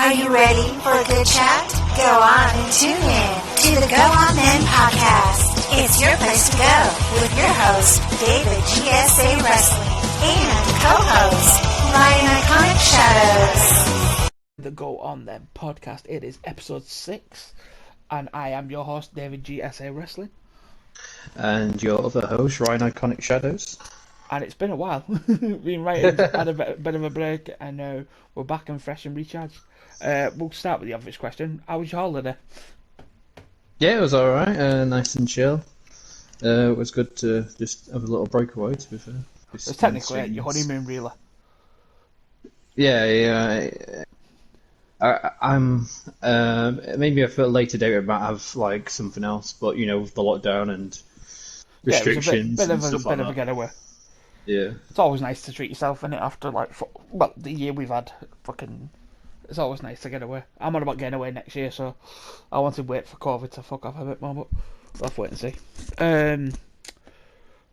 Are you ready for a good chat? Go on and tune in to the Go On Then podcast. It's your place to go with your host, David GSA Wrestling, and co-host, Ryan Iconic Shadows. The Go On Then podcast. It is episode 6, and I am your host, David GSA Wrestling. And your other host, Ryan Iconic Shadows. And it's been a while. Been writing, had a bit of a break, and we're back and fresh and recharged. We'll start with the obvious question. How was your holiday? Yeah, it was alright. Nice and chill. It was good to just have a little breakaway, to be fair. It's technically your honeymoon, really. Yeah. I'm maybe a later date I might have like something else, but with the lockdown and restrictions, bit and of stuff a like that. getaway. Yeah, it's always nice to treat yourself in it after the year we've had. It's always nice to get away. I'm on about getting away next year, so I want to wait for COVID to fuck off a bit more, but we'll have to wait and see.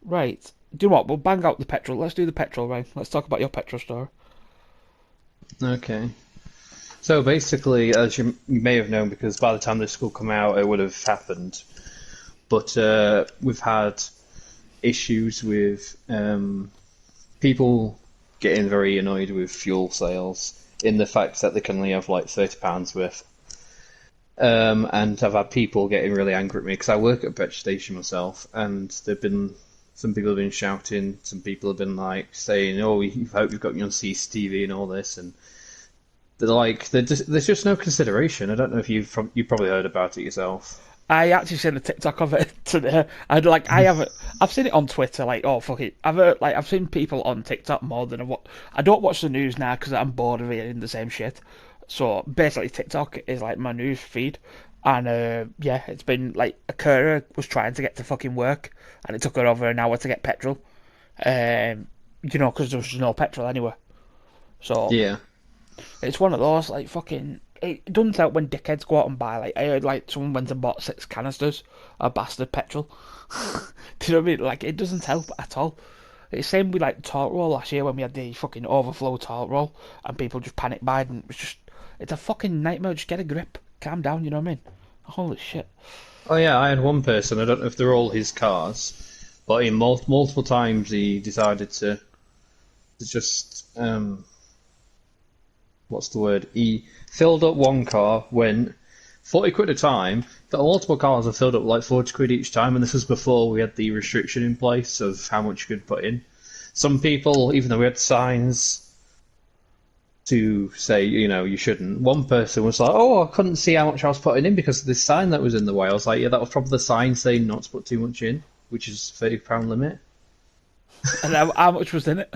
Right, do you know what? We'll bang out the petrol. Let's do the petrol, right? Let's talk about your petrol story. Okay. So basically, as you may have known, because by the time this will come out, it would have happened. But we've had issues with people getting very annoyed with fuel sales in the fact that they can only have like £30 worth. And I've had people getting really angry at me because I work at a petrol station myself, and some people have been shouting, some people have been like saying, "Oh, we hope you've got me on CCTV and all this," and there's just no consideration. I don't know if you probably heard about it yourself. I actually seen a TikTok of it today. I've seen it on Twitter. Like, oh fuck it, I've seen people on TikTok more than I don't watch the news now because I'm bored of hearing the same shit. So basically, TikTok is like my news feed, and it's been like a courier was trying to get to fucking work, and it took her over an hour to get petrol. Because there was no petrol anywhere. So yeah. It's one of those, like, fucking... It doesn't help when dickheads go out and buy, like, I heard, like, someone went and bought 6 canisters of bastard petrol. Do you know what I mean? Like, it doesn't help at all. It's the same with, like, Talk Roll last year when we had the fucking overflow Talk Roll, and people just panic buyed, and it's a fucking nightmare. Just get a grip. Calm down, you know what I mean? Holy shit. Oh yeah, I had one person, I don't know if they're all his cars, but in multiple times he decided to just... what's the word? He filled up one car, went 40 quid a time. The multiple cars are filled up like 40 quid each time, and this was before we had the restriction in place of how much you could put in. Some people, even though we had signs to say, you shouldn't, one person was like, "Oh, I couldn't see how much I was putting in because of this sign that was in the way." I was like, "Yeah, that was probably the sign saying not to put too much in, which is £30 limit." And how much was in it?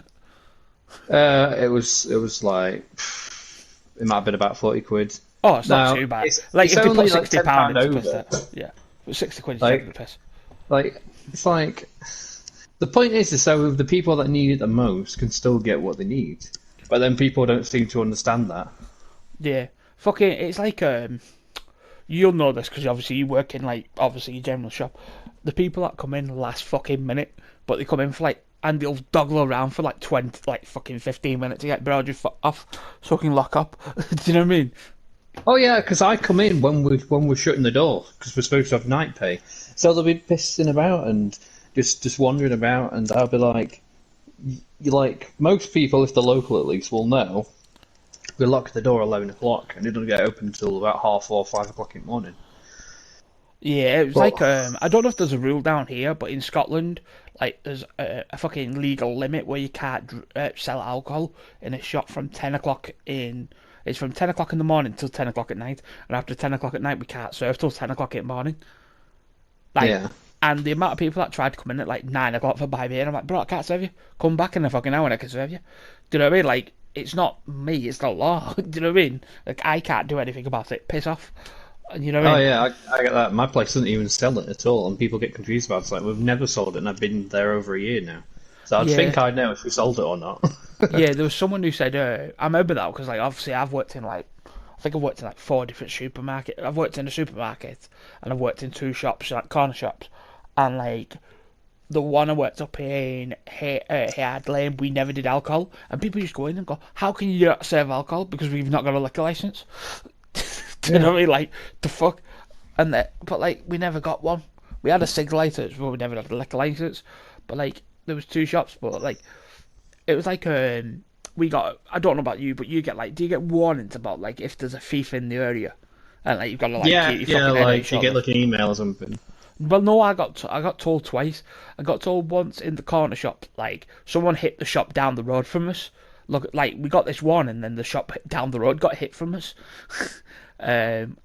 It was like... It might have been about 40 quid. Oh, it's not too bad. If they put £60 into over. piss, yeah. 60 quid is Like, taking the piss. Like, it's like... The point is so the people that need it the most can still get what they need. But then people don't seem to understand that. Yeah. Fucking, it's like, you'll know this because obviously you work in, like, obviously your general shop. The people that come in last fucking minute, but they come in for, like, and they'll doggle around for like 15 minutes to get bro just off, so I can lock up. Do you know what I mean? Oh yeah, because I come in when we're shutting the door because we're supposed to have night pay, so they'll be pissing about and just wandering about, and I'll be like, most people, if they're local at least, will know. We lock the door at 11 o'clock, and it doesn't get open until about 4:30, 5 o'clock in the morning. Yeah, it was I don't know if there's a rule down here, but in Scotland, like, there's a fucking legal limit where you can't sell alcohol in a shop from 10 o'clock in... It's from 10 o'clock in the morning till 10 o'clock at night, and after 10 o'clock at night we can't serve till 10 o'clock in the morning. Yeah. And the amount of people that tried to come in at like 9 o'clock for buy beer, I'm like, bro, I can't serve you. Come back in a fucking hour and I can serve you. Do you know what I mean? Like, it's not me, it's the law. Do you know what I mean? Like, I can't do anything about it. Piss off. You know what I mean? Oh yeah, I get that. My place doesn't even sell it at all, and people get confused about it. It's like, we've never sold it, and I've been there over a year now. So I'd think I'd know if we sold it or not. Yeah, there was someone who said, I remember that, because like, obviously I've worked in like 4 different supermarkets. I've worked in a supermarket, and I've worked in 2 shops, like corner shops, and like, the one I worked up in Hayard Lane, we never did alcohol, and people just go in and go, "How can you not serve alcohol? Because we've not got a liquor license." Do you know what I mean? Like, the fuck? But like, we never got one. We had a cig license, but we never had a liquor license. But like, there was 2 shops, but like, it was like we got. I don't know about you, but you get like, do you get warnings about like if there's a thief in the area, and like you've got to like Yeah, keep your yeah, fucking head on your like you shoulder? get like an email or something. Well, no, I got told twice. I got told once in the corner shop, like someone hit the shop down the road from us. Look, like we got this warning, then the shop down the road got hit from us. And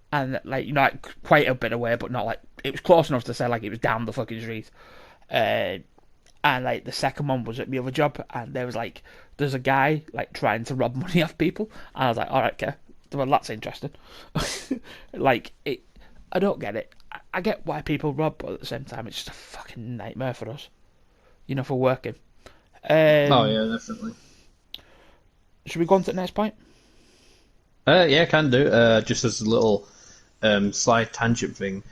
like, you know, like quite a bit away, but not like it was close enough to say like it was down the fucking street. And like the second one was at my other job, and there was like there's a guy like trying to rob money off people, and I was like, all right, okay, well that's interesting. Like it, I don't get it. I get why people rob, but at the same time, it's just a fucking nightmare for us, you know, for working. Oh yeah, definitely. Should we go on to the next point? Yeah, can do. Just as a little side tangent thing.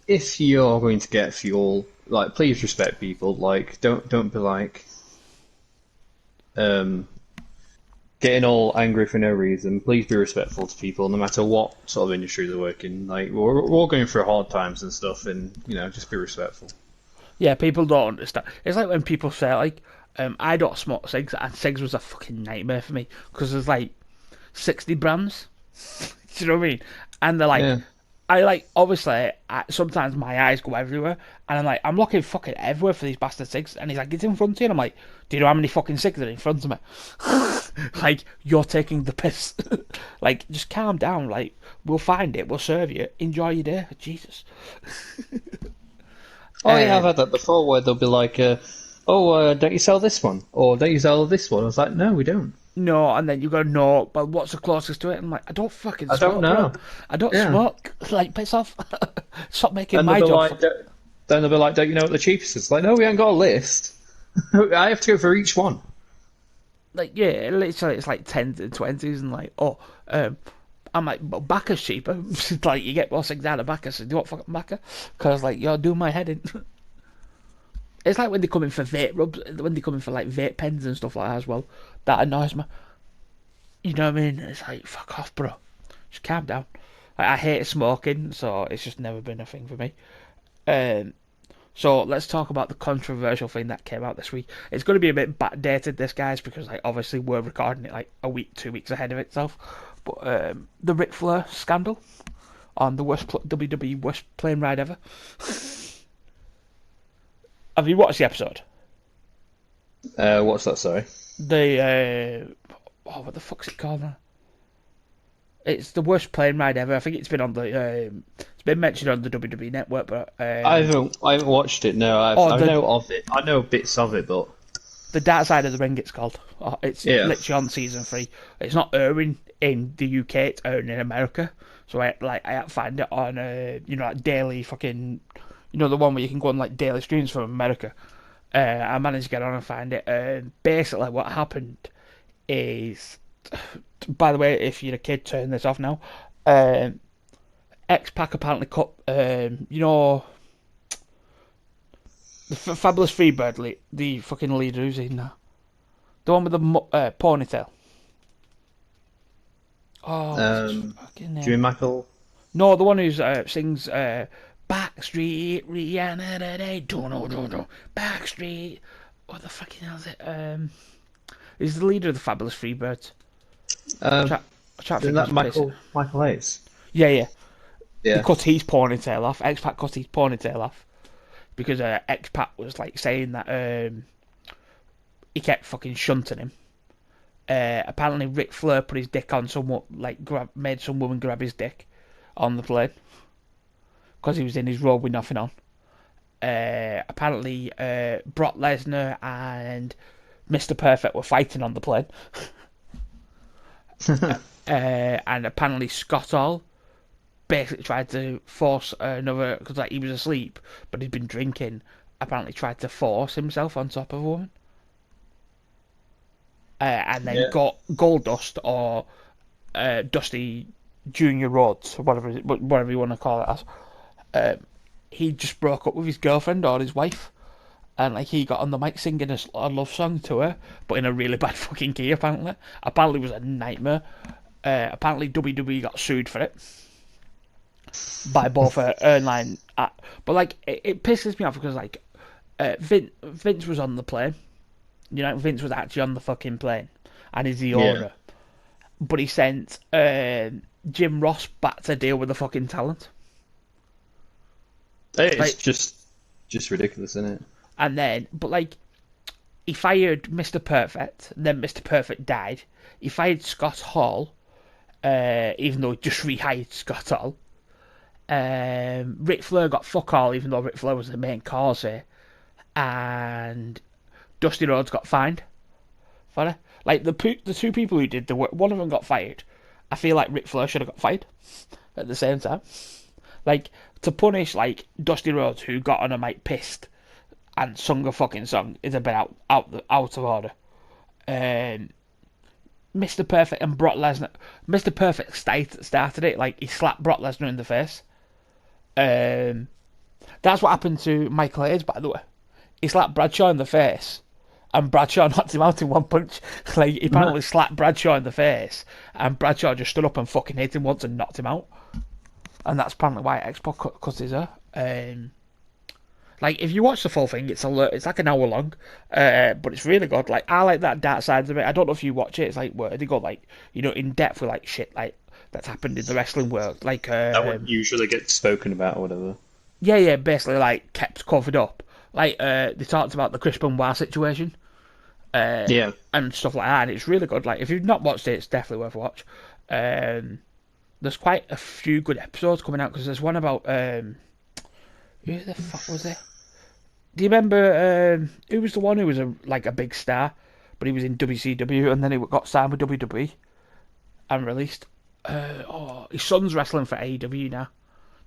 If you're going to get fuel, like please respect people. Like don't be like getting all angry for no reason. Please be respectful to people, no matter what sort of industry they're working. Like we're all going through hard times and stuff, and you know, just be respectful. Yeah, people don't understand. It's like when people say like, I don't smoke cigs, and cigs was a fucking nightmare for me because there's like 60 brands. Do you know what I mean? And they're like, Yeah. I like, obviously, sometimes my eyes go everywhere, and I'm like, I'm looking fucking everywhere for these bastard cigs, and he's like, it's in front of you, and I'm like, do you know how many fucking cigs are in front of me? Like, you're taking the piss. Like, just calm down, like, we'll find it, we'll serve you, enjoy your day, Jesus. Oh yeah, I've had that before where they'll be like, don't you sell this one? Or don't you sell this one? I was like, no, we don't. No, and then you go, no, but what's the closest to it? I'm like, I don't fucking I smoke, don't know. bro. I don't Yeah. smoke. Like, piss off. Stop making And my they'll be job. like, then they'll be like, don't you know what the cheapest is? It's like, no, we ain't got a list. I have to go for each one. Like, yeah, literally, it's like 10s and 20s, and like, I'm like, but Bacca's cheaper. Like, you get more things out of Bacca, so do you want fucking Bacca? Because, like, you're doing my head in. It's like when they come in for vape rubs, when they come in for, like, vape pens and stuff like that as well. That annoys me. You know what I mean? It's like, fuck off, bro. Just calm down. Like, I hate smoking, so it's just never been a thing for me. So let's talk about the controversial thing that came out this week. It's going to be a bit backdated, this, guys, because like obviously we're recording it like a week, 2 weeks ahead of itself. But the Ric Flair scandal on the WWE worst plane ride ever. Have you watched the episode? What's that, sorry? The what the fuck's it called now? It's the worst plane ride ever. I think it's been on the it's been mentioned on the WWE network, but I haven't watched it, no. I know of it. I know bits of it, but... The Dark Side of the Ring, it's called. It's Yeah. literally on season 3. It's not airing in the UK, it's airing in America. So I had to find it on like daily fucking, the one where you can go on like daily streams from America. I managed to get on and find it. And basically, what happened is, by the way, if you're a kid, turn this off now. X-Pac apparently cut, the Fabulous Freebird, the fucking leader who's in there. The one with the ponytail. Oh, what's his fucking name? Jimmy Michael? No, the one who sings Backstreet Rihanna today. Do Backstreet. What the fucking hell is it? He's the leader of the Fabulous Freebirds. I can't Isn't think that of his place. Michael Hayes? Yeah. He Yeah. cut his ponytail off. X-Pac cut his ponytail off. Because X-Pac was like saying that he kept fucking shunting him. Apparently Ric Flair put his dick on someone, like made some woman grab his dick on the plane because he was in his robe with nothing on. Apparently Brock Lesnar and Mr. Perfect were fighting on the plane. And apparently Scott Hall basically tried to force another, because like he was asleep but he'd been drinking, apparently tried to force himself on top of a woman. And then got Goldust or Dusty Junior Rhodes, or whatever you want to call it as. He just broke up with his girlfriend or his wife, and like he got on the mic singing a love song to her, but in a really bad fucking key. Apparently it was a nightmare. Apparently WWE got sued for it by both airline. But like it pisses me off because like Vince was on the plane. You know, Vince was actually on the fucking plane, and he's the owner. But he sent Jim Ross back to deal with the fucking talent. It's like, just ridiculous, isn't it? And then, but like, he fired Mr. Perfect. And then Mr. Perfect died. He fired Scott Hall, even though he just rehired Scott Hall. Ric Flair got fuck all, even though Ric Flair was the main cause here. And Dusty Rhodes got fined for it. Like, the two people who did the work, one of them got fired. I feel like Ric Flair should have got fired at the same time. Like, to punish, like, Dusty Rhodes, who got on a mic pissed and sung a fucking song, is a bit out of order. Mr. Perfect and Brock Lesnar... Mr. Perfect started it. Like, he slapped Brock Lesnar in the face. That's what happened to Michael Hayes, by the way. He slapped Bradshaw in the face, and Bradshaw knocked him out in one punch. Like, he apparently slapped Bradshaw in the face, and Bradshaw just stood up and fucking hit him once and knocked him out. And that's apparently why X-Pac cut his hair. Like, if you watch the full thing, it's like an hour long, but it's really good. Like, I like that dark side of it. I don't know if you watch it. It's like where they go like, you know, in depth with like shit like that's happened in the wrestling world. Like that would usually get spoken about or whatever. Yeah, basically like kept covered up. Like they talked about the Chris Benoit situation, and stuff like that. And it's really good. Like if you've not watched it, it's definitely worth a watch. There's quite a few good episodes coming out because there's one about who the fuck was it? Do you remember who was the one who was a big star, but he was in WCW and then he got signed with WWE and released? His son's wrestling for AEW now.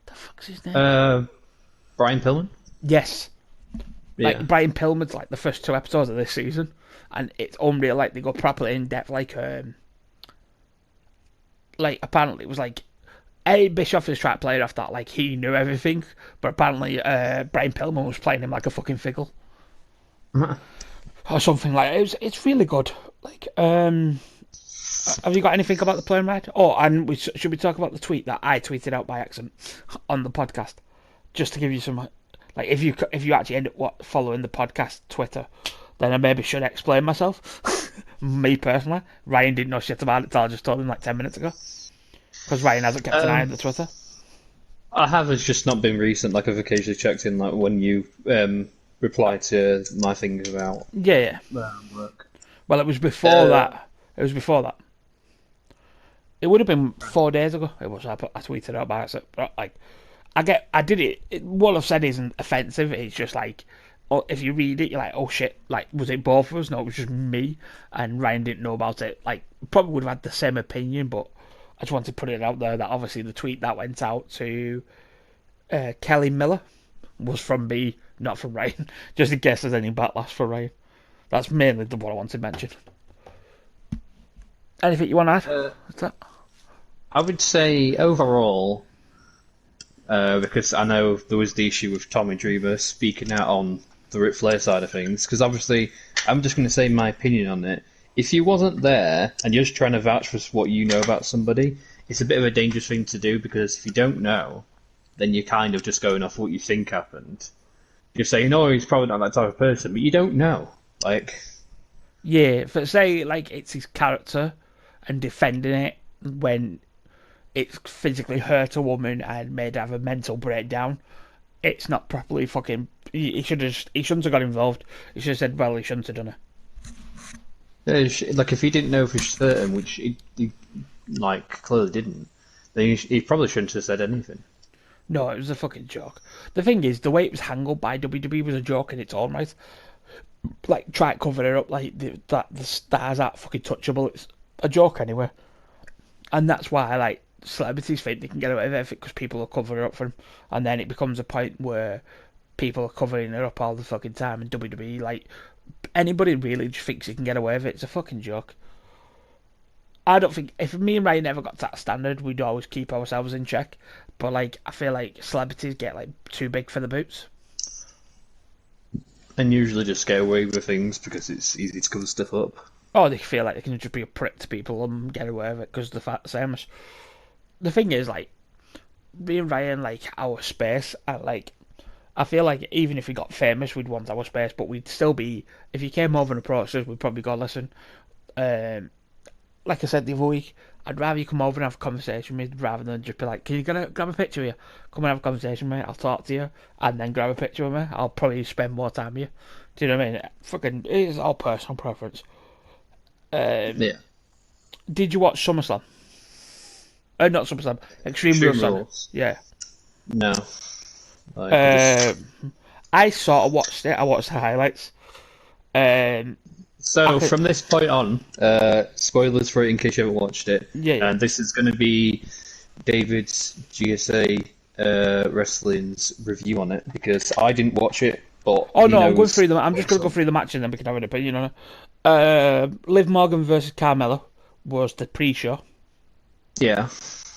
The fuck's his name? Brian Pillman? Yes. Yeah. Like Brian Pillman's like the first 2 episodes of this season, and it's unreal. Like they go properly in depth. Like apparently it was like Eddie Bischoff is trying to play it off that like he knew everything, but apparently Brian Pillman was playing him like a fucking fickle or something like that. It's really good. Like have you got anything about the plane ride? Oh, and should we talk about the tweet that I tweeted out by accident on the podcast, just to give you some like if you actually end up following the podcast Twitter, then I maybe should explain myself. Me personally, Ryan didn't know shit about it till I just told him like 10 minutes ago. Because Ryan hasn't kept an eye on the Twitter. I have. It's just not been recent. Like I've occasionally checked in, like when you reply to my things about work. Well, it was before that. It was before that. It would have been 4 days ago. It was. I tweeted out by it. But like, I did it. What I've said isn't offensive. It's just like, if you read it, you're like, oh shit. Like, was it both of us? No, it was just me. And Ryan didn't know about it. Like, probably would have had the same opinion, but I just wanted to put it out there that obviously the tweet that went out to Kelly Miller was from me, not from Ryan. Just in case there's any backlash for Ryan. That's mainly what I wanted to mention. Anything you want to add? What's that? I would say overall, because I know there was the issue with Tommy Dreamer speaking out on the Ric Flair side of things, because obviously I'm just going to say my opinion on it. If you wasn't there and you're just trying to vouch for what you know about somebody, it's a bit of a dangerous thing to do because if you don't know, then you're kind of just going off what you think happened. You're saying, no, he's probably not that type of person, but you don't know. Like, yeah, for say like it's his character and defending it when it's physically hurt a woman and made her have a mental breakdown. It's not properly fucking. He shouldn't have got involved. He should have said, well, he shouldn't have done it. Like if he didn't know for certain, which he like clearly didn't, then he probably shouldn't have said anything. No, it was a fucking joke. The thing is, the way it was handled by WWE was a joke in its own right. Like, try to cover it up like the stars aren't fucking touchable. It's a joke anyway. And that's why, like, celebrities think they can get away with everything because people will cover it up for them. And then it becomes a point where people are covering it up all the fucking time. And WWE, like, anybody really just thinks he can get away with it. It's a fucking joke. I don't think, if me and Ryan never got to that standard, we'd always keep ourselves in check. But, like, I feel like celebrities get, like, too big for the boots. And usually just get away with things because it's easy to cover stuff up. Or they feel like they can just be a prick to people and get away with it because they're same. The thing is, like, being Ryan, like, our space, and, like, I feel like even if we got famous, we'd want our space, but we'd still be, if you came over and approached us, we'd probably go, listen, like I said the other week, I'd rather you come over and have a conversation with me rather than just be like, can you grab a picture of you? Come and have a conversation with me, I'll talk to you, and then grab a picture with me. I'll probably spend more time with you. Do you know what I mean? Fucking, it's all personal preference. Yeah. Did you watch SummerSlam? Not SummerSlam, Extreme Rules. Rules. Yeah. No. I sort of watched it. I watched the highlights. So from this point on, spoilers for it in case you haven't watched it. Yeah. And this is going to be David's GSA Wrestling's review on it because I didn't watch it. But I'm going through them. I'm just going to go through the match and then we can have an opinion on it. Liv Morgan versus Carmella was the pre-show. Yeah.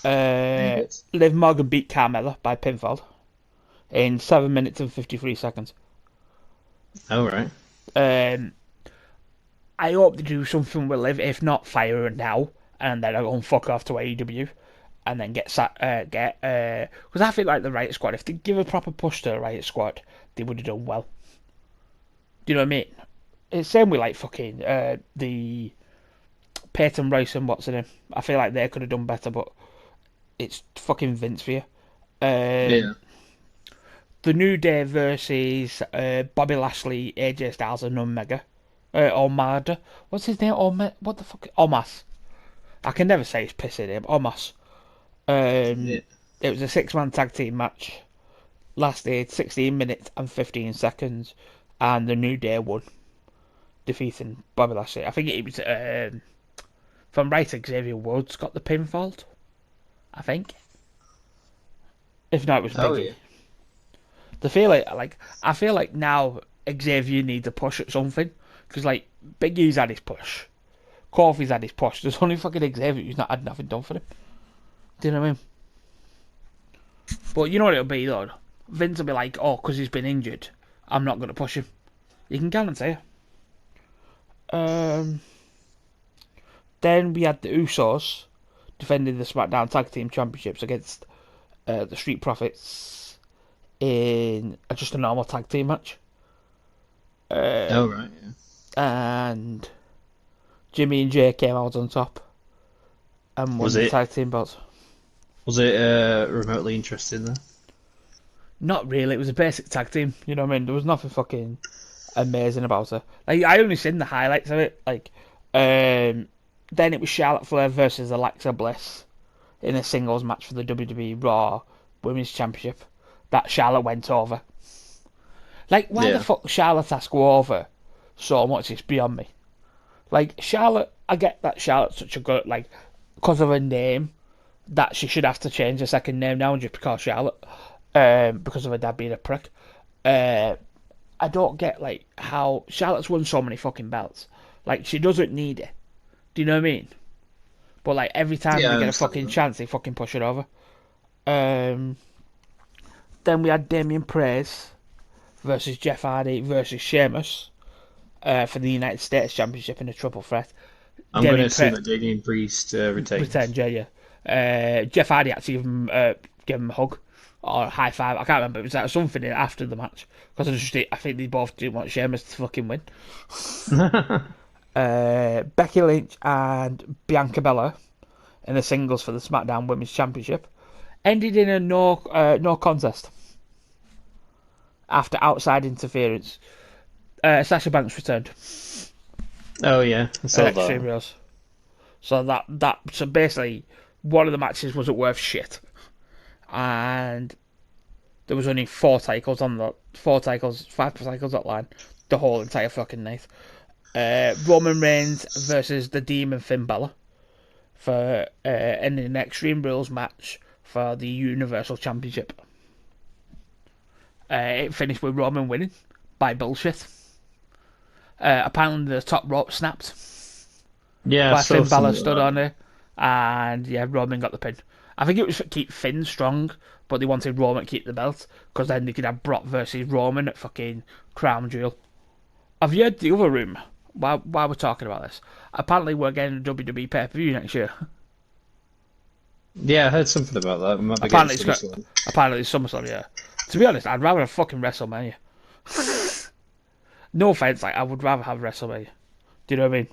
Liv Morgan beat Carmella by pinfall in 7 minutes and 53 seconds. Oh, right. I hope they do something with Liv. If not, fire her now, and then I'll go and fuck off to AEW, and then because I feel like the Riot Squad, if they give a proper push to the Riot Squad, they would have done well. Do you know what I mean? It's same with like fucking the Peyton Royce and what's in him. I feel like they could have done better, but it's fucking Vince for you. Yeah. The New Day versus Bobby Lashley, AJ Styles, and Omega. Omada. What's his name? What the fuck? Omos. I can never say his pissing name. Omos. It was a 6-man tag team match. Lasted 16 minutes and 15 seconds. And the New Day won. Defeating Bobby Lashley. I think it was, if I'm right, Xavier Woods got the pinfall. I think. If not, it was Biggie. Oh, yeah. I feel like now Xavier needs a push at something. Because, like, Big E's had his push. Kofi's had his push. There's only fucking Xavier who's not had nothing done for him. Do you know what I mean? But you know what it'll be, though? Vince will be like, oh, because he's been injured, I'm not going to push him. You can guarantee it. Then we had the Usos defending the SmackDown Tag Team Championships against the Street Profits in just a normal tag team match. Oh, right, yeah. And Jimmy and Jay came out on top and won the tag team belts. Was it remotely interesting though? Not really. It was a basic tag team. You know what I mean? There was nothing fucking amazing about it. Like I only seen the highlights of it. Like, then it was Charlotte Flair versus Alexa Bliss in a singles match for the WWE Raw Women's Championship. That Charlotte went over. Like, why the fuck Charlotte has to go over so much? It's beyond me. Like, Charlotte, I get that Charlotte's such a good, like, because of her name, that she should have to change her second name now and just be called Charlotte, because of her dad being a prick. I don't get, like, how Charlotte's won so many fucking belts. Like, she doesn't need it. Do you know what I mean? But, like, every time they get a fucking chance, they fucking push it over. Then we had Damian Priest versus Jeff Hardy versus Sheamus for the United States Championship in a triple threat. I'm going to assume that Damian Priest retains. Yeah. Jeff Hardy actually gave him a hug or a high five. I can't remember. It was like something after the match because I think they both didn't want Sheamus to fucking win. Becky Lynch and Bianca Belair in the singles for the SmackDown Women's Championship ended in a no contest. After outside interference, Sasha Banks returned. Oh yeah, I saw that. Extreme Rules. So so basically, one of the matches wasn't worth shit, and there was only 5 cycles on that line, the whole entire fucking night. Roman Reigns versus the Demon Finn Balor for ending an Extreme Rules match for the Universal Championship. It finished with Roman winning by bullshit. Apparently the top rope snapped. Yeah, while Finn Balor stood on it, and Roman got the pin. I think it was to keep Finn strong, but they wanted Roman to keep the belt because then they could have Brock versus Roman at fucking Crown Jewel Have you heard the other rumour? While we're talking about this, apparently we're getting a WWE pay-per-view next year. Yeah, I heard something about that. We might be Apparently getting it's SummerSlam. apparently it's SummerSlam. Yeah. To be honest, I'd rather have fucking WrestleMania. No offense, like I would rather have WrestleMania. Do you know what I mean?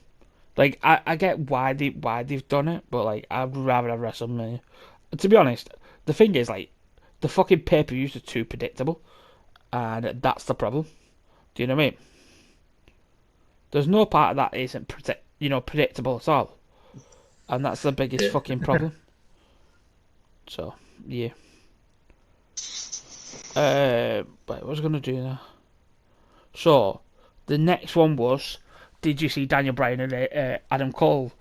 Like I get why they've done it, but like I'd rather have WrestleMania. To be honest, the thing is like the fucking pay-per-views are too predictable, and that's the problem. Do you know what I mean? There's no part of that isn't predictable at all, and that's the biggest fucking problem. So yeah. Wait, what was I gonna do now? So the next one was, did you see Daniel Bryan and Adam Cole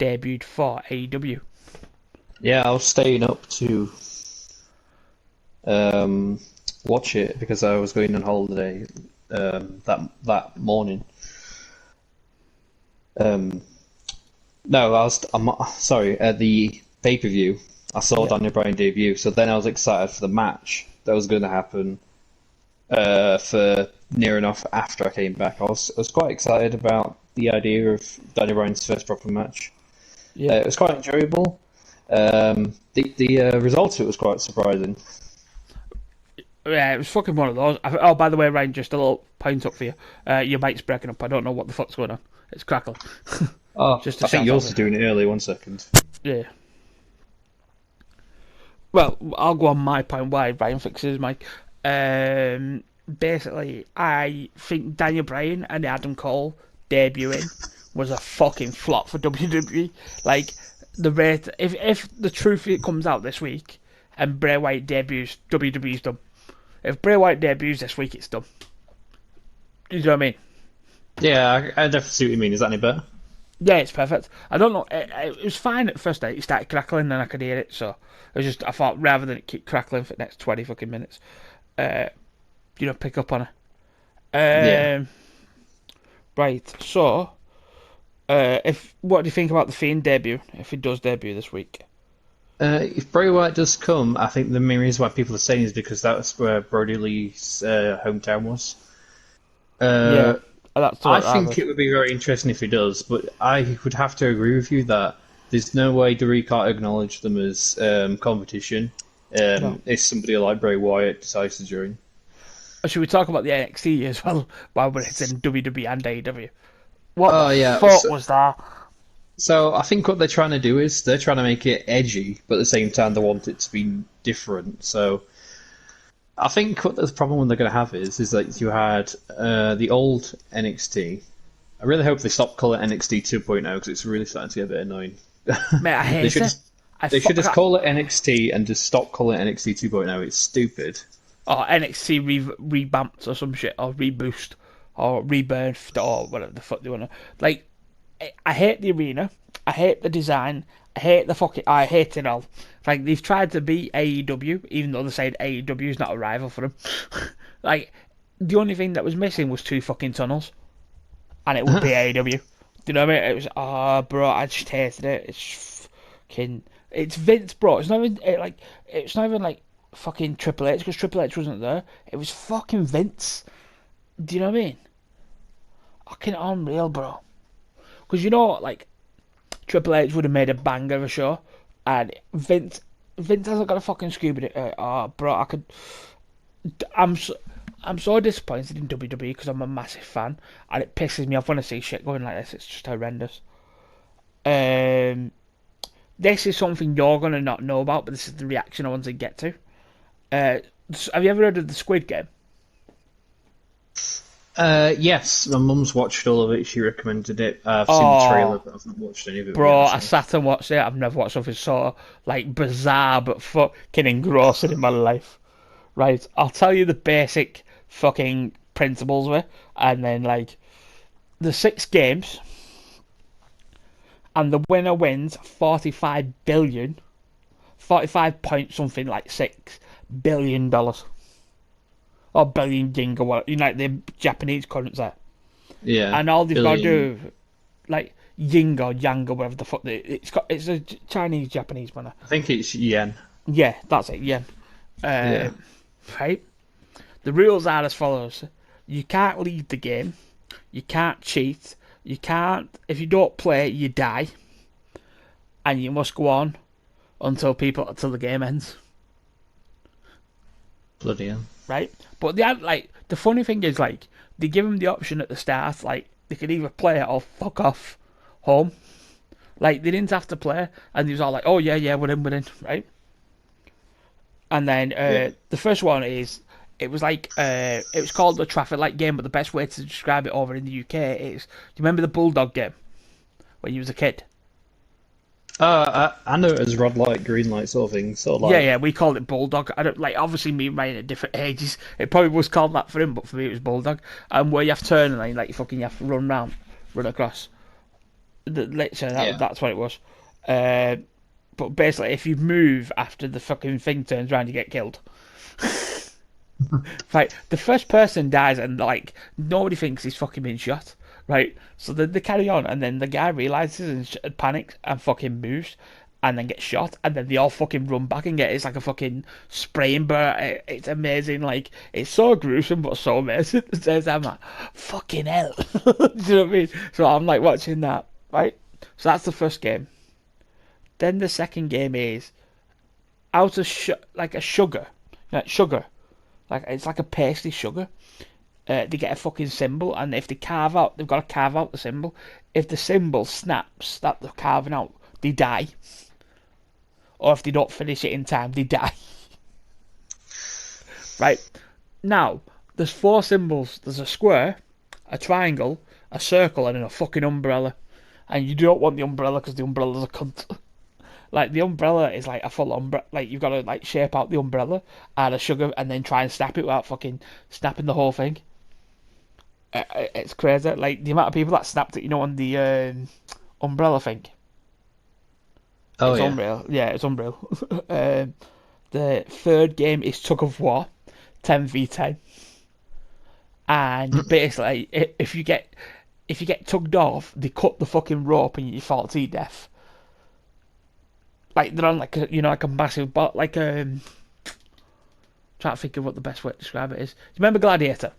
debuted for AEW? Yeah, I was staying up to watch it because I was going on holiday that morning. No, I'm sorry, at the pay-per-view, I saw Yeah. Daniel Bryan debut, so then I was excited for the match that was going to happen for near enough after I came back. I was quite excited about the idea of Daniel Bryan's first proper match. Yeah. It was quite enjoyable. The result of it was quite surprising. Yeah, it was fucking one of those. Oh, by the way, Ryan, just a little point up for you. Your mic's breaking up. I don't know what the fuck's going on. It's crackling. Oh, Just a I think shout you're out also doing it early. 1 second. Yeah. Well, I'll go on my point why Ryan fixes his mic. Basically, I think Daniel Bryan and Adam Cole debuting was a fucking flop for WWE. Like, the rate, if the truth comes out this week and Bray Wyatt debuts, WWE's done. If Bray Wyatt debuts this week, it's done. You know what I mean? Yeah, I definitely see what you mean. Is that any better? Yeah, it's perfect. I don't know. It was fine at first. It started crackling, then I could hear it. So it was just. I thought rather than it keep crackling for the next 20 fucking minutes, pick up on it. Yeah. Right. So, what do you think about the Fiend debut? If he does debut this week? If Bray Wyatt does come, I think the main reason why people are saying is because that's where Brody Lee's hometown was. Yeah, that's I think it would be very interesting if he does, but I would have to agree with you that there's no way WWE can't acknowledge them as competition No. if somebody like Bray Wyatt decides to join. Should we talk about the NXT as well while we're in WWE and AEW? What Oh, the yeah, fuck so- was that? So I think what they're trying to do is they're trying to make it edgy, but at the same time they want it to be different. So I think what the problem they're going to have is that you had the old NXT. I really hope they stop calling it NXT 2.0 because it's really starting to get a bit annoying. Mate, I hate They should it. just, they should just call it NXT and just stop calling it NXT 2.0. It's stupid. Or NXT revamped or some shit, or reboost, or rebirthed, or whatever the fuck they want to. Like, I hate the arena, I hate the design, I hate it all. Like, they've tried to be AEW, even though they said AEW is not a rival for them. Like, the only thing that was missing was 2 fucking tunnels, and it would be AEW. Do you know what I mean? It was, bro, I just hated it. It's Vince, bro. It's not even like fucking Triple H, because Triple H wasn't there. It was fucking Vince. Do you know what I mean? Fucking unreal, bro. Because like Triple H would have made a banger of a show, and Vince hasn't got a fucking scuba. Bro, I'm so disappointed in WWE because I'm a massive fan, and it pisses me off when I see shit going like this. It's just horrendous. This is something you're gonna not know about, but this is the reaction I want to get to. Have you ever heard of the Squid Game? Yes, my mum's watched all of it. She recommended it. I've seen the trailer, but I've not watched any of it. Bro, yet, I sat and watched it. I've never watched something so like bizarre but fucking engrossing in my life. Right, I'll tell you the basic fucking principles of it, and then like the 6 games, and the winner wins 45 billion, 45 point something like $6 billion. Or billion yen or what, like the Japanese currency. Yeah. And all they've got to billion. do, like Ying or Yang or whatever the fuck, it's a Chinese Japanese money. I think it's yen. Yeah, that's it, yen. Yeah. Right? The rules are as follows: you can't leave the game. You can't cheat. You can't. If you don't play, you die, and you must go on until the game ends. Bloody hell. Right? But the funny thing is like they give them the option at the start, like they could either play it or fuck off home. Like they didn't have to play, and he was all like, "Oh yeah, we're in, right?" And then the first one is it was called the traffic light game, but the best way to describe it over in the UK is, do you remember the Bulldog game when you was a kid? I know it as red light, green light sort of thing. Sort of like Yeah, we called it Bulldog. I don't like obviously me and Ryan at different ages. It probably was called that for him, but for me it was Bulldog. And where you have to turn and like you have to run round, run across. That's what it was. But basically, if you move after the fucking thing turns around, you get killed. Right, the first person dies, and like nobody thinks he's fucking been shot. Right, so they carry on, and then the guy realizes and panics and fucking moves, and then gets shot, and then they all fucking run back and it's like a fucking spraying burn. It's amazing, like it's so gruesome but so amazing. At the same time, like, fucking hell. Do you know what I mean? So I'm like watching that, right? So that's the first game. Then the second game is out of like a sugar, like it's like a pasty sugar. They get a fucking symbol, and if they've got to carve out the symbol. If the symbol snaps that they're carving out, they die. Or if they don't finish it in time, they die. Right? Now, there's 4 symbols. There's a square, a triangle, a circle, and then a fucking umbrella. And you don't want the umbrella because the umbrella's a cunt. Like, the umbrella is like a full umbrella. Like, you've got to like shape out the umbrella, add a sugar, and then try and snap it without fucking snapping the whole thing. It's crazy. Like, the amount of people that snapped it, on the umbrella thing. Oh, it's yeah. unreal. Yeah, it's unreal. The third game is Tug of War, 10v10. And basically, if you get tugged off, they cut the fucking rope and you fall to your death. Like they're on like a massive trying to think of what the best way to describe it is. Do you remember Gladiator?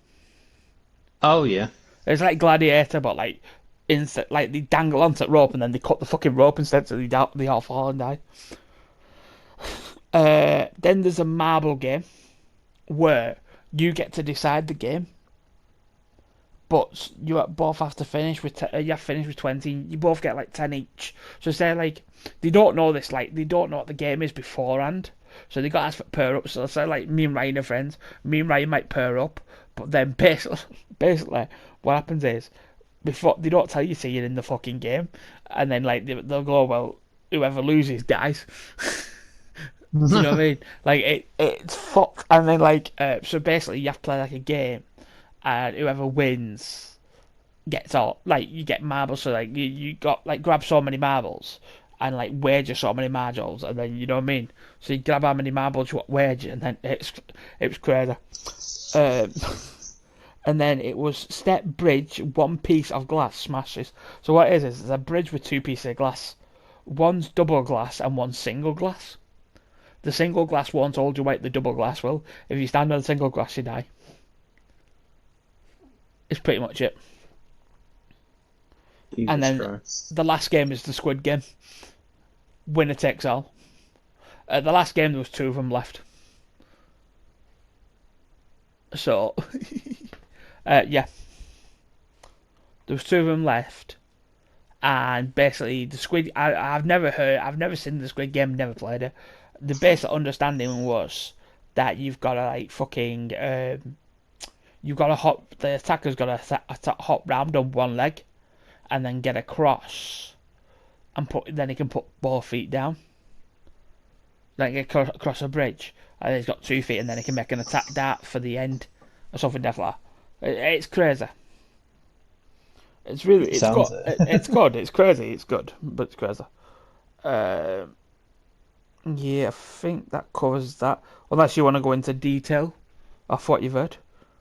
Oh yeah. It's like Gladiator, but like instead, like they dangle onto the rope and then they cut the fucking rope instead, so they all fall and die. Then there's a marble game where you get to decide the game, but you both have to finish with 20. You both get like 10 each. So say like they don't know this, like they don't know what the game is beforehand. So they got to ask for pair up. So say like me and Ryan are friends. Me and Ryan might pair up, but then basically what happens is before they don't tell you till you're in the fucking game, and then like they'll go, well, whoever loses dies. Do you know what I mean? Like it's fucked. And then like so basically you have to play like a game, and whoever wins gets all like you get marbles. So like you got like grab so many marbles and like wager so many marbles, and then you know what I mean. So you grab how many marbles you want wager, and then it was crazy. And then it was step bridge, 1 piece of glass smashes. So what it is it's a bridge with 2 pieces of glass. One's double glass and one's single glass. The single glass won't hold your weight, the double glass will. If you stand on the single glass, you die. It's pretty much it. Jesus And then Christ. the last game is the Squid Game. Winner takes all. The last game, there was 2 of them left. So, yeah. There was 2 of them left. And basically, the Squid... I've never seen the Squid Game, never played it. The basic understanding was that you've got to, like, fucking... you've got to hop... The attacker's got to hop round on one leg and then get across, and then he can put both feet down. Then get across a bridge, and then he's got 2 feet, and then he can make an attack dart for the end, or something like that. It's crazy. It's really it's Sounds good. it. It's good. It's crazy. It's good, but it's crazy. Yeah, I think that covers that. Unless you want to go into detail of what you've heard,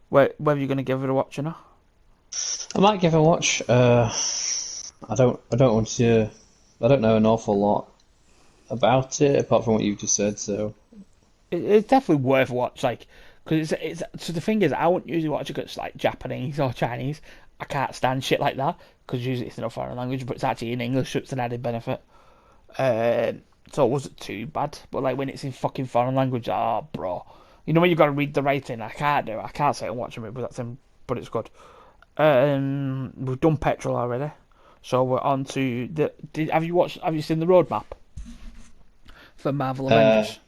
whether you're going to give it a watch or not. I might give it a watch. I don't want to. I don't know an awful lot about it apart from what you've just said. So It's definitely worth a watch, like, because it's so the thing is, I wouldn't usually watch it 'cause it's like Japanese or Chinese. I can't stand shit like that because usually it's in a foreign language, but it's actually in English, so it's an added benefit. So it wasn't too bad, but like when it's in fucking foreign language, oh, bro. You know when you got to read the writing? I can't do it. I can't sit and watch a movie, but it's good. We've done Petrol already, so we're on to the. Have you seen the roadmap for Marvel Avengers?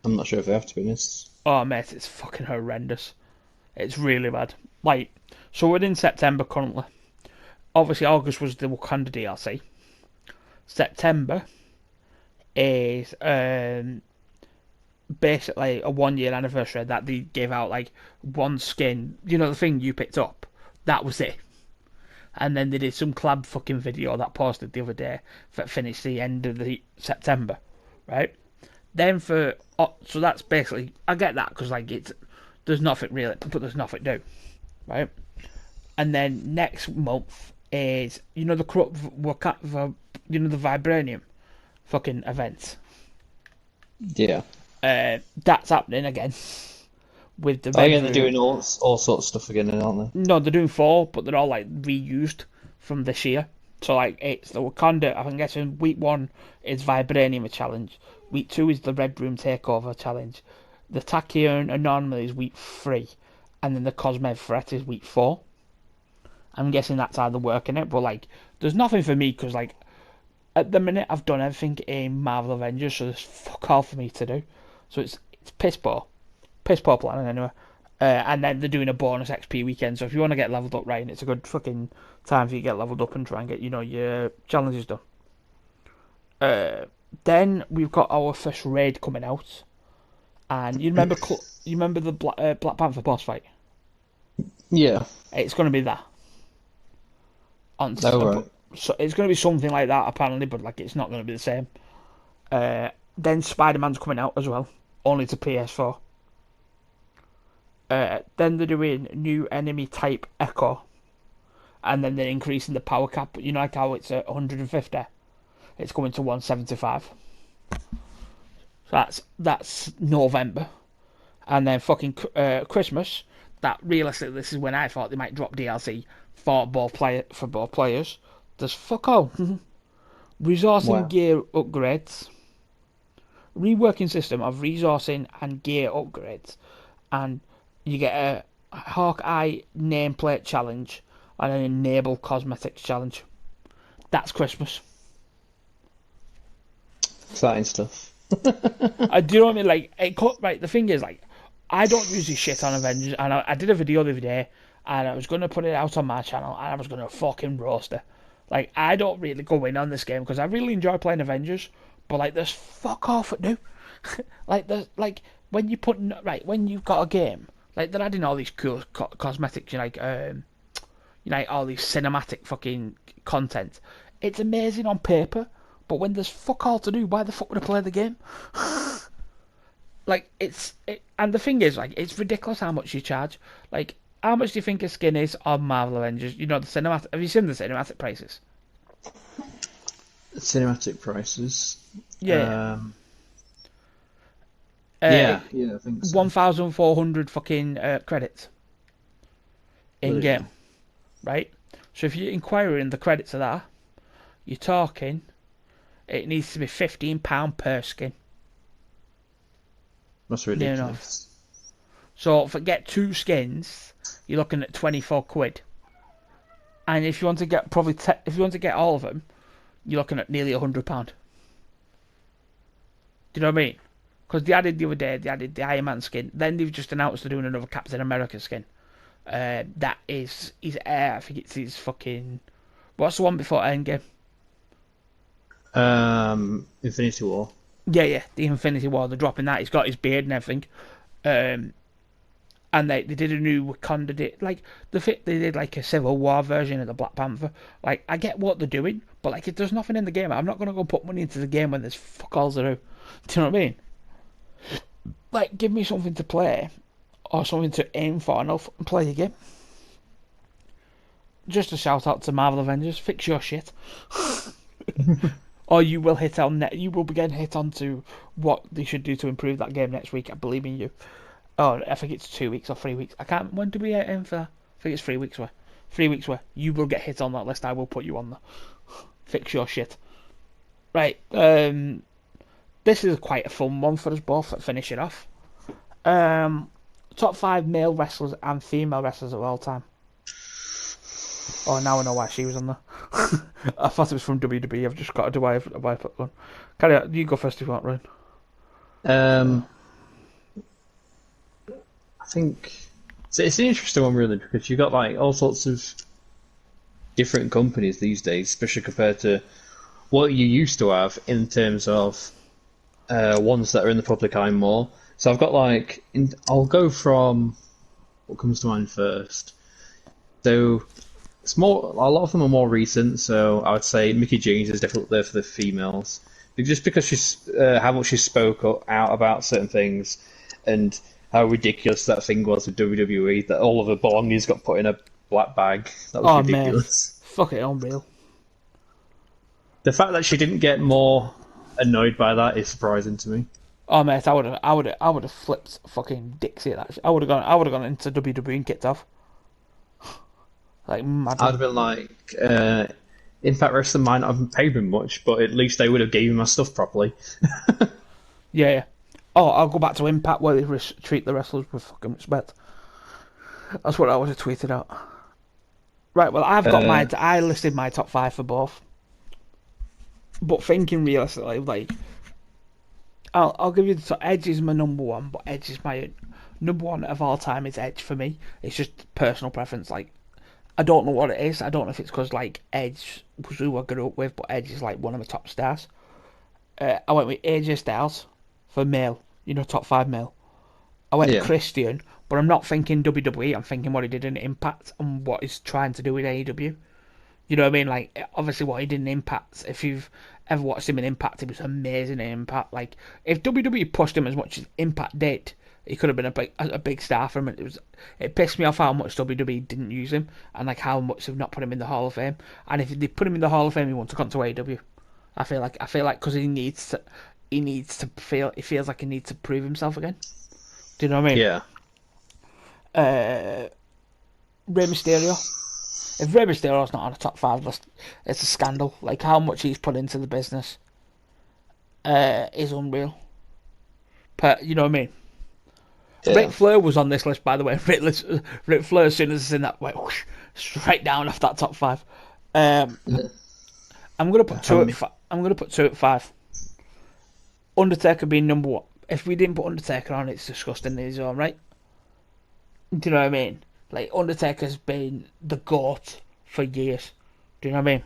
I'm not sure if I have to be honest. Oh mate, it's fucking horrendous. It's really bad. Like, so we're in September currently. Obviously, August was the Wakanda DLC. September is basically a 1 year anniversary that they gave out like one skin. You know the thing you picked up? That was it. And then they did some collab fucking video that posted the other day that finished the end of the September, right? Then so that's basically, I get that because like there's nothing really, but there's nothing to do, right? And then next month is the the Vibranium fucking event. Yeah. That's happening again with the. Oh yeah, they're doing all sorts of stuff again, aren't they? No, they're doing 4, but they're all like reused from this year. So like it's the Wakanda. I'm guessing week 1 is Vibranium challenge. Week 2 is the Red Room Takeover challenge. The Tachyon Anomaly is week 3, and then the Cosmev Threat is week 4. I'm guessing that's how they're working it, but like there's nothing for me because like at the minute I've done everything in Marvel Avengers, so there's fuck all for me to do. So it's piss poor planning anyway. And then they're doing a bonus XP weekend, so if you want to get leveled up, right, it's a good fucking time for you to get leveled up and try and get your challenges done. Then we've got our first raid coming out, and you remember the Black Panther boss fight? Yeah. It's going to be that. Right. So it's going to be something like that apparently, but like it's not going to be the same. Then Spider-Man's coming out as well, only to PS4. Then they're doing new enemy type Echo, and then they're increasing the power cap. You know, like how it's at 150, it's going to 175. So that's November, and then fucking Christmas. That realistically, this is when I thought they might drop DLC for both players. There's fuck all. Resourcing gear upgrades, reworking system of resourcing and gear upgrades, and you get a Hawkeye nameplate challenge and an enable cosmetics challenge. That's Christmas. Exciting stuff. I do you know what I mean? Like right. The thing is, like, I don't usually shit on Avengers, and I did a video the other day, and I was gonna put it out on my channel, and I was gonna fucking roast it. Like, I don't really go in on this game because I really enjoy playing Avengers, but like, there's fuck off at do. Like, there's like when you've got a game, like they're adding all these cool cosmetics, like all these cinematic fucking content. It's amazing on paper, but when there's fuck all to do, why the fuck would I play the game? Like, and the thing is, like, it's ridiculous how much you charge. Like, how much do you think a skin is on Marvel Avengers? You know, the cinematic. Have you seen the cinematic prices? Cinematic prices. Yeah. Yeah, I think so. 1,400 fucking credits in game, right? So if you inquire in the credits of that, you're talking, it needs to be £15 per skin. That's ridiculous. So get 2 skins, you're looking at 24 quid. And if you want to get if you want to get all of them, you're looking at nearly £100. Do you know what I mean? Because they added the other day, they added the Iron Man skin. Then they've just announced they're doing another Captain America skin. That is his I think it's his fucking. What's the one before Endgame? Infinity War. Yeah, the Infinity War. They're dropping that. He's got his beard and everything. And they did a new Wakanda. Like they did like a Civil War version of the Black Panther. Like, I get what they're doing, but like if there's nothing in the game, I'm not gonna go put money into the game when there's fuck all to do. Do you know what I mean? Like, give me something to play, or something to aim for, and I'll play the game. Just a shout out to Marvel Avengers, fix your shit. Or you will you will begin hit on to what they should do to improve that game next week. I believe in you. Oh, I think it's 2 weeks or 3 weeks. I can't. When do we aim for that? I think it's 3 weeks away. 3 weeks away. You will get hit on that list. I will put you on there. Fix your shit. Right. This is quite a fun one for us both to finish it off. Top 5 male wrestlers and female wrestlers of all time. Oh, now I know why she was on there. I thought it was from WWE. I've just got to do why I put one. Carry on. You go first if you want, Ryan. I think it's an interesting one, really, because you've got like all sorts of different companies these days, especially compared to what you used to have in terms of ones that are in the public eye more. So I've got like, I'll go from what comes to mind first. So it's more, a lot of them are more recent. So I would say Mickey James is definitely there for the females, just because she's how much she spoke out about certain things, and how ridiculous that thing was with WWE, that all of her belongings got put in a black bag. That was ridiculous. Man. Fuck it, unreal. The fact that she didn't get more annoyed by that is surprising to me. Oh mate, I would have flipped fucking Dixie at that. I would have gone into WWE and kicked off. Like mad. I'd have been like, Impact Wrestling might not have paid him much, but at least they would have given my stuff properly. Yeah. Oh, I'll go back to Impact where they treat the wrestlers with fucking respect. That's what I would have tweeted out. Right, well, I've got I listed my top 5 for both. But thinking realistically, like, I'll give you the top. Edge is my number one, but Edge is my number one of all time. Is Edge for me. It's just personal preference. Like, I don't know what it is. I don't know if it's because like Edge was who I grew up with, but Edge is like one of my top stars. I went with AJ Styles for male. You know, top 5 male. I went with Christian, but I'm not thinking WWE. I'm thinking what he did in Impact and what he's trying to do with AEW. You know what I mean? Like, obviously what he did in Impact, if you've ever watched him in Impact, he was amazing in Impact. Like, if WWE pushed him as much as Impact did, he could have been a big star for him. It pissed me off how much WWE didn't use him, and like how much they've not put him in the Hall of Fame. And if they put him in the Hall of Fame, he wouldn't have gone to AEW. I feel like because he feels like he needs to prove himself again. Do you know what I mean? Yeah. Rey Mysterio. If Rey Mysterio's not on a top 5 list, it's a scandal. Like, how much he's put into the business is unreal. But, you know what I mean? Yeah. Ric Flair was on this list, by the way. Ric Flair, as soon as it's in that, went whoosh, straight down off that top 5. I'm gonna put two at 5. Undertaker being number 1. If we didn't put Undertaker on, it's disgusting in his own right. Do you know what I mean? Like, Undertaker's been the GOAT for years. Do you know what I mean?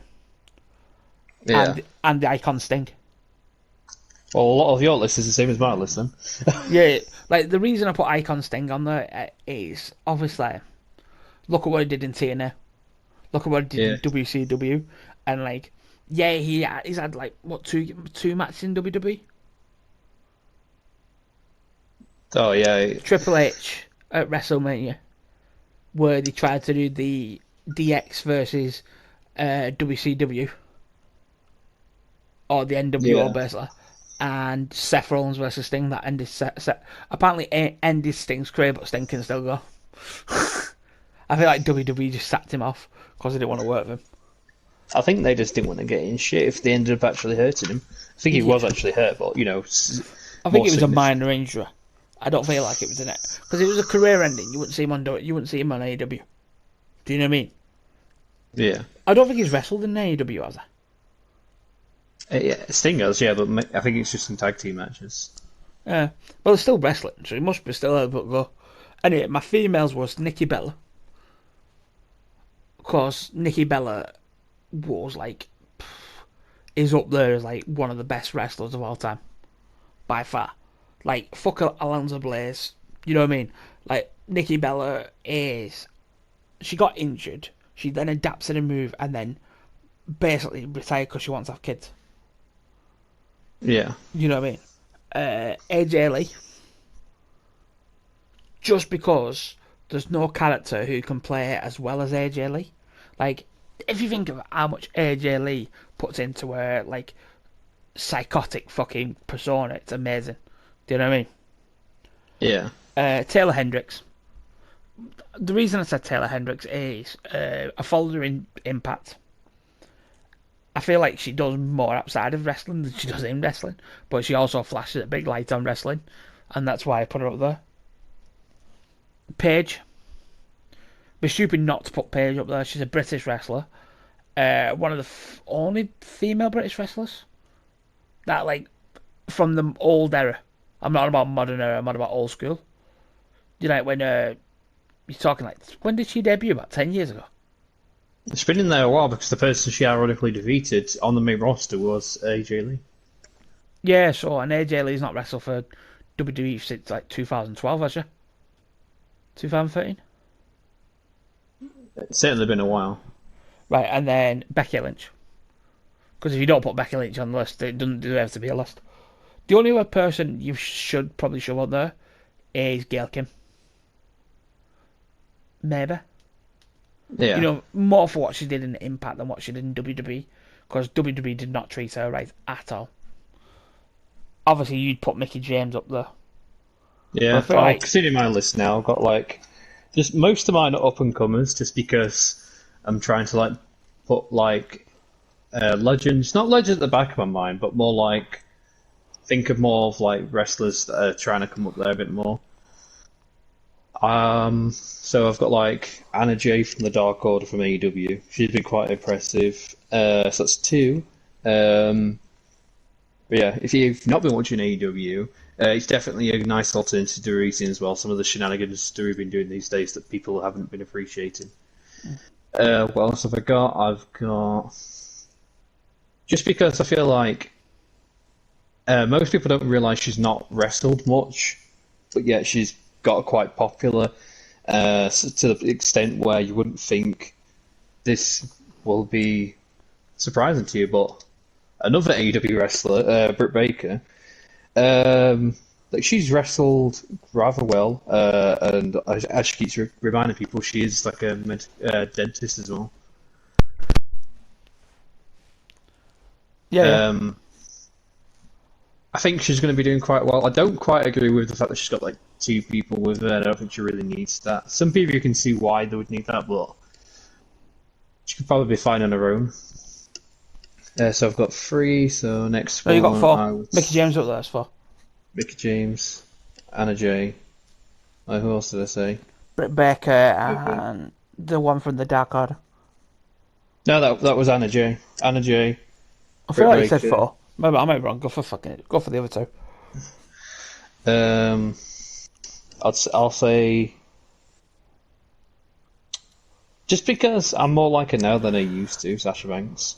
Yeah. And the Icon Sting. Well, a lot of your list is the same as my list, then. Yeah, like, the reason I put Icon Sting on there is, obviously, look at what he did in TNA. Look at what he did in WCW. And, like, yeah, he's had, like, what, two matches in WWE? Oh, yeah. Triple H at WrestleMania, where they tried to do the DX versus WCW, or the NWO, basically, and Seth Rollins versus Sting. That ended apparently ended Sting's career, but Sting can still go. I feel like WWE just sacked him off because they didn't want to work with him. I think they just didn't want to get in shit if they ended up actually hurting him. I think he was actually hurt, but, you know... I think it was a minor injury. I don't feel like it was in it. Because it was a career ending. You wouldn't see him on AEW. Do you know what I mean? Yeah. I don't think he's wrestled in AEW, has he? Yeah, Sting has, yeah, but I think it's just some tag team matches. Yeah. Well, it's still wrestling, so he must be still able to go. Anyway, my females was Nikki Bella. Of course, Nikki Bella was like... is up there as like one of the best wrestlers of all time. By far. Like, fuck Alonzo Blaze. You know what I mean? Like, Nikki Bella is... She got injured. She then adapts to the move and then basically retired because she wants to have kids. Yeah. You know what I mean? AJ Lee. Just because there's no character who can play it as well as AJ Lee. Like, if you think of how much AJ Lee puts into her, like, psychotic fucking persona, it's amazing. Do you know what I mean? Yeah. Taylor Hendricks. the reason I said Taylor Hendricks is I followed her in Impact. I feel like she does more outside of wrestling than she does in wrestling, but she also flashes a big light on wrestling, and that's why I put her up there. Paige. Be stupid not to put Paige up there. She's a British wrestler. One of the only female British wrestlers that, like, from the old era. I'm not about modern era, I'm not about old school. You know, when you're talking like, when did she debut? About 10 years ago. It's been in there a while because the person she ironically defeated on the main roster was AJ Lee. Yeah, so, and AJ Lee's not wrestled for WWE since like 2012, has she? 2013? It's certainly been a while. Right, and then Becky Lynch. Because if you don't put Becky Lynch on the list, it doesn't deserve to be a list. The only other person you should probably shove on there is Gail Kim. Maybe. Yeah. You know, more for what she did in Impact than what she did in WWE. Because WWE did not treat her right at all. Obviously, you'd put Mickie James up there. Yeah, feel like- considering my list now, I've got like just most of mine are up and comers, just because I'm trying to like put like legends, not legends at the back of my mind, but more like think of more of like wrestlers that are trying to come up there a bit more. So I've got like Anna Jay from the Dark Order from AEW. She's been quite impressive. So that's two. But yeah, if you've not been watching AEW, it's definitely a nice alternative to Reason as well. Some of the shenanigans that we've been doing these days that people haven't been appreciating. What else have I got? I've got... Just because I feel like most people don't realise she's not wrestled much, but yet she's got quite popular to the extent where you wouldn't think this will be surprising to you, but another AEW wrestler, Britt Baker, like she's wrestled rather well, and as she keeps reminding people, she is like a dentist as well. Yeah. I think she's going to be doing quite well. I don't quite agree with the fact that she's got like two people with her. I don't think she really needs that. Some people you can see why they would need that, but she could probably be fine on her own. So I've got three. So next No, one, you got four. Mickie James up there, that's four. Mickie James, Anna Jay. Who else did I say? Britt Baker and the one from the Dark Order. No, that was Anna Jay. Anna Jay. I feel like you said Baker. four. Maybe I might be wrong. Go for the other two. I'll say just because I'm more like her now than I used to, Sasha Banks.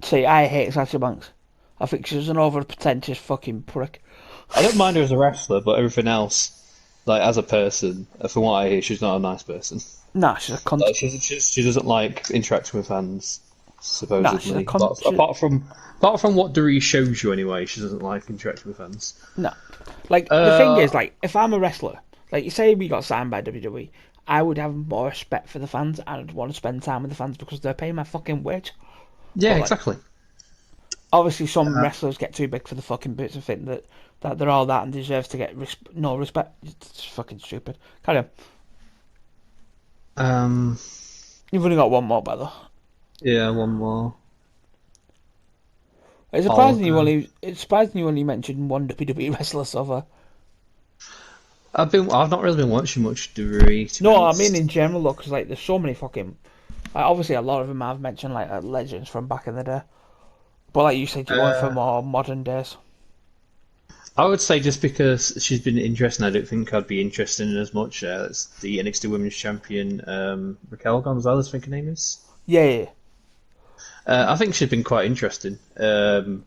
See, I hate Sasha Banks. I think she's an over-pretentious fucking prick. I don't mind her as a wrestler, but everything else, like as a person, from what I hear, she's not a nice person. Nah, she's a cunt. Like, she doesn't like interacting with fans, supposedly. Nah, she's a cunt. Apart from what Dory shows you anyway, she doesn't like interacting with fans. No. Like, the thing is, like, if I'm a wrestler, like, you say we got signed by WWE, I would have more respect for the fans, and I'd want to spend time with the fans because they're paying my fucking wage. Yeah, But, like, exactly. Obviously, some wrestlers get too big for the fucking boots and think that they're all that and deserve to get no respect. It's fucking stupid. Carry on. You've only got one more, by the way. Yeah, one more. It's surprising you only mentioned one WWE wrestler so far. I've not really been watching much WWE. to be No, I honest. mean in general, though, because like there's so many fucking. Like, obviously, a lot of them I've mentioned like legends from back in the day. But like you said, you're going for more modern days. I would say just because she's been interesting, I don't think I'd be interested in as much. It's the NXT Women's Champion, Raquel Gonzalez, I think her name is. Yeah. I think she's been quite interesting. To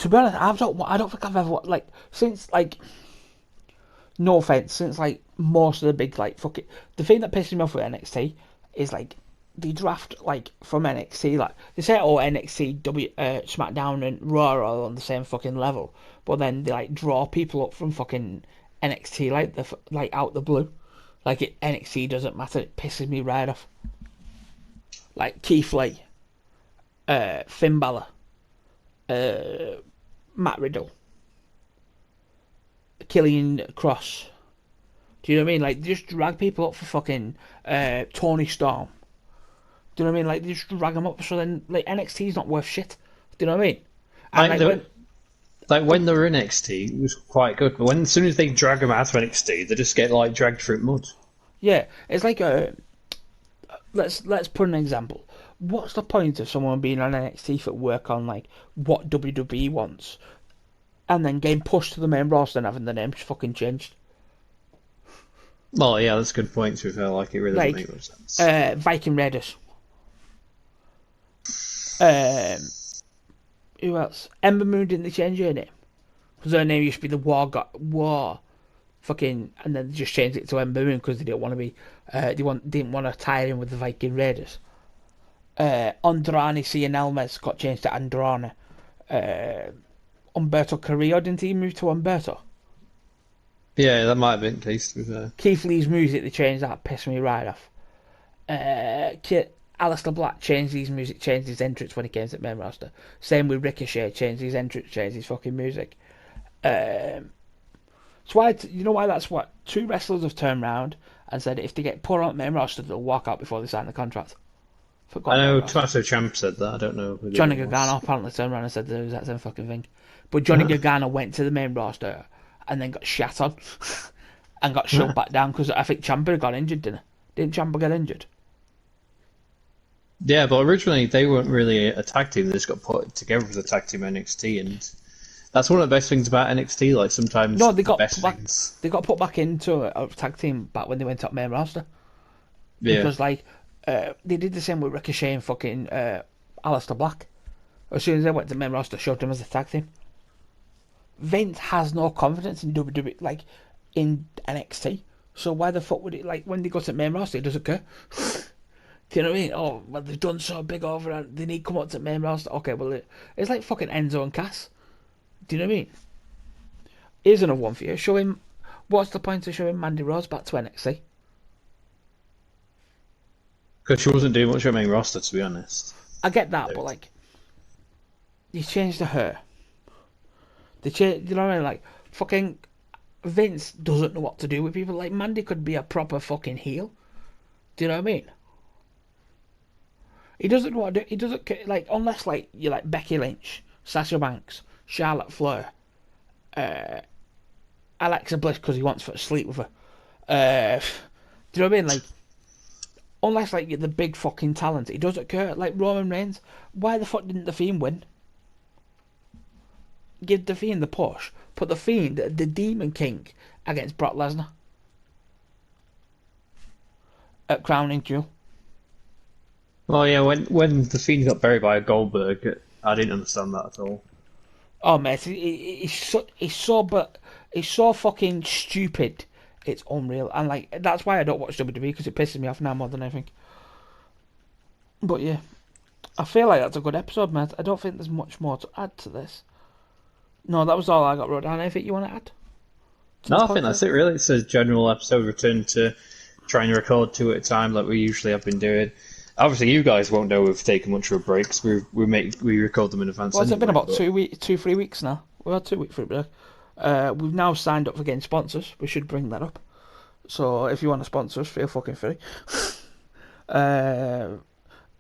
be honest, I don't think I've ever like since like. No offense, since like most of the big like fucking the thing that pisses me off with NXT is like they draft like from NXT like they say NXT SmackDown and Raw are all on the same fucking level, but then they like draw people up from fucking NXT like out the blue, like NXT doesn't matter. It pisses me right off. Like Keith Lee, Finn Balor, Matt Riddle, Killian Cross, Do you know what I mean? Like, they just drag people up for fucking Tony Storm. Do you know what I mean? Like, they just drag them up, so then, like, NXT's not worth shit. Do you know what I mean? And, when they were in NXT, it was quite good. But as soon as they drag them out of NXT, they just get, like, dragged through mud. Yeah, it's like let's put an example. What's the point of someone being on NXT for work on like what WWE wants, and then getting pushed to the main roster and having the name fucking changed? Well, yeah, that's a good point. To be fair, like it really doesn't make much sense. Viking Raiders. Who else? Ember Moon, didn't they change her name? Because her name used to be the War. Fucking, and then they just changed it to Ember Moon because they didn't want to be, didn't want to tie in with the Viking Raiders. Andrade Cien Almas got changed to Andrade. Humberto Carrillo, didn't he move to Humberto? Yeah, that might have been the case, to be fair. Keith Lee's music, they changed that, pissed me right off. Aleister Black changed his music, changed his entrance when he came to the main roster. Same with Ricochet, changed his entrance, changed his fucking music. So why, you know why that's what? 2 wrestlers have turned around and said if they get put on the main roster, they'll walk out before they sign the contract. I know Tommaso Ciampa said that. I don't know who Johnny Gargano apparently turned around and said the exact same fucking thing. But Johnny Gargano went to the main roster and then got shat on and got shut back down because I think Ciampa got injured, didn't he? Didn't Ciampa get injured? Yeah, but originally they weren't really a tag team. They just got put together as a tag team NXT, and that's one of the best things about NXT. Like sometimes they got put back into a tag team back when they went up main roster. Yeah. Because like they did the same with Ricochet and fucking Aleister Black. As soon as they went to main roster, showed them as a tag team. Vince has no confidence in WWE, like in NXT. So why the fuck would it, like when they go to main roster, it doesn't care. Do you know what I mean? Oh, well, they've done so big over and they need to come up to main roster. Okay, well, it's like fucking Enzo and Cass. Do you know what I mean? Here's another one for you. What's the point of showing Mandy Rose back to NXT? Because she wasn't doing much on main roster, to be honest. I get that, but like, you changed to her. You know what I mean? Like, fucking Vince doesn't know what to do with people. Like, Mandy could be a proper fucking heel. Do you know what I mean? He doesn't know what to do. He doesn't, like, unless, like, you're like Becky Lynch, Sasha Banks, Charlotte Flair, Alexa Bliss because he wants to sleep with her. Do you know what I mean? Like, unless, like, you're the big fucking talent, he doesn't care. Like, Roman Reigns, why the fuck didn't The Fiend win? Give The Fiend the push. Put The Fiend, the Demon King, against Brock Lesnar. At Crowning Jewel. Well, yeah, when The Fiend got buried by Goldberg, I didn't understand that at all. Oh, mate, he's so fucking stupid. It's unreal. And, like, that's why I don't watch WWE, because it pisses me off now more than anything. But, yeah. I feel like that's a good episode, mate. I don't think there's much more to add to this. No, that was all I got wrote down. Anything you want to add? No, I think that's it, really. It's a general episode return to trying to record 2 at a time like we usually have been doing. Obviously, you guys won't know we've taken much of a break, because we record them in advance. Well, it's been about 3 weeks now. We've had 2 weeks for a break. We've now signed up for getting sponsors. We should bring that up. So if you want to sponsor us, feel fucking free. I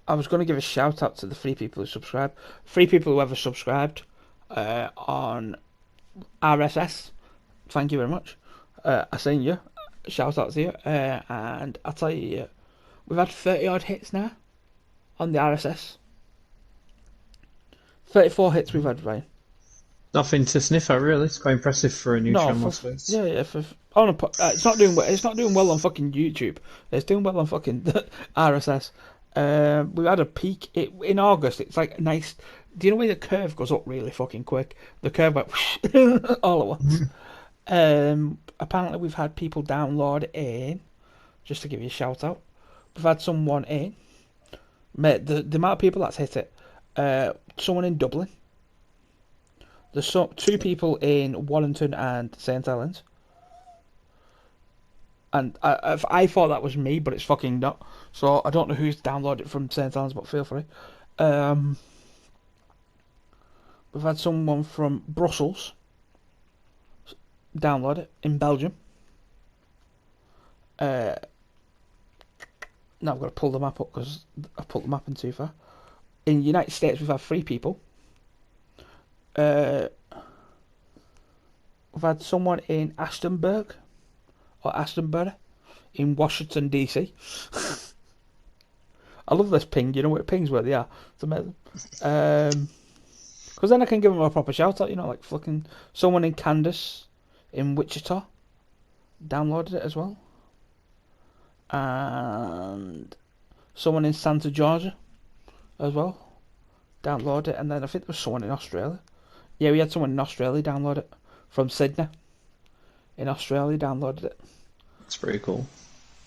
was going to give a shout out to the 3 people who subscribe. 3 people who ever subscribed on RSS. Thank you very much. I seen you. Shout out to you. And I'll tell you, we've had 30 odd hits now on the RSS. 34 hits we've had, Ryan. Nothing to sniff at, really. It's quite impressive for a new channel, I suppose. Yeah. It's not doing well. It's not doing well on fucking YouTube. It's doing well on fucking RSS. We had a peak in August. It's like nice. Do you know where the curve goes up really fucking quick? The curve went whoosh, all at once. Apparently, we've had people download in. Just to give you a shout out, we've had someone in. Mate, the amount of people that's hit it. Someone in Dublin. There's 2 people in Wallington and St Helens. And I thought that was me, but it's fucking not. So I don't know who's downloaded it from St Helens, but feel free. We've had someone from Brussels download it in Belgium. Now I've got to pull the map up because I've pulled the map in too far. In the United States, we've had 3 people. We've had someone in Astonburg, or Astonbury, in Washington, D.C. I love this ping, you know what pings where they are. It's amazing. Because then I can give them a proper shout out, you know, like fucking someone in Kansas, in Wichita, downloaded it as well. And someone in Santa Georgia as well download it. And then I think there was someone in Australia. Yeah, we had someone in Australia download it from Sydney in Australia downloaded it. It's pretty cool.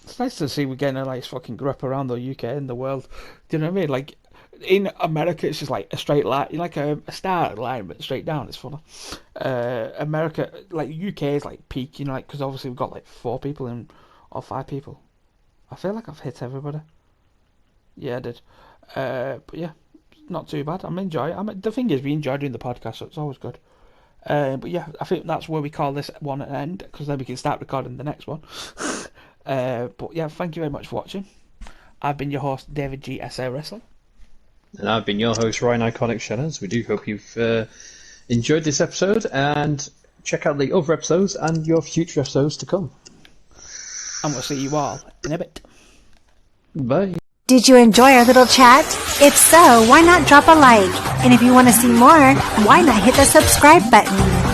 It's nice to see we're getting a nice fucking grip around the UK and the world. Do you know what I mean? Like in America it's just like a straight line, like a star line but straight down. It's funny. America, like UK is like peak, you know, like because obviously we've got like 4 people in or 5 people. I feel like I've hit everybody. Yeah, I did. But yeah, not too bad. I'm enjoying. The thing is, we enjoy doing the podcast, so it's always good. But yeah, I think that's where we call this one an end, because then we can start recording the next one. But yeah, thank you very much for watching. I've been your host, David G. SA Wrestling. And I've been your host, Ryan Iconic Shadows. We do hope you've enjoyed this episode, and check out the other episodes and your future episodes to come. And we'll see you all in a bit. Bye. Did you enjoy our little chat? If so, why not drop a like? And if you want to see more, why not hit the subscribe button?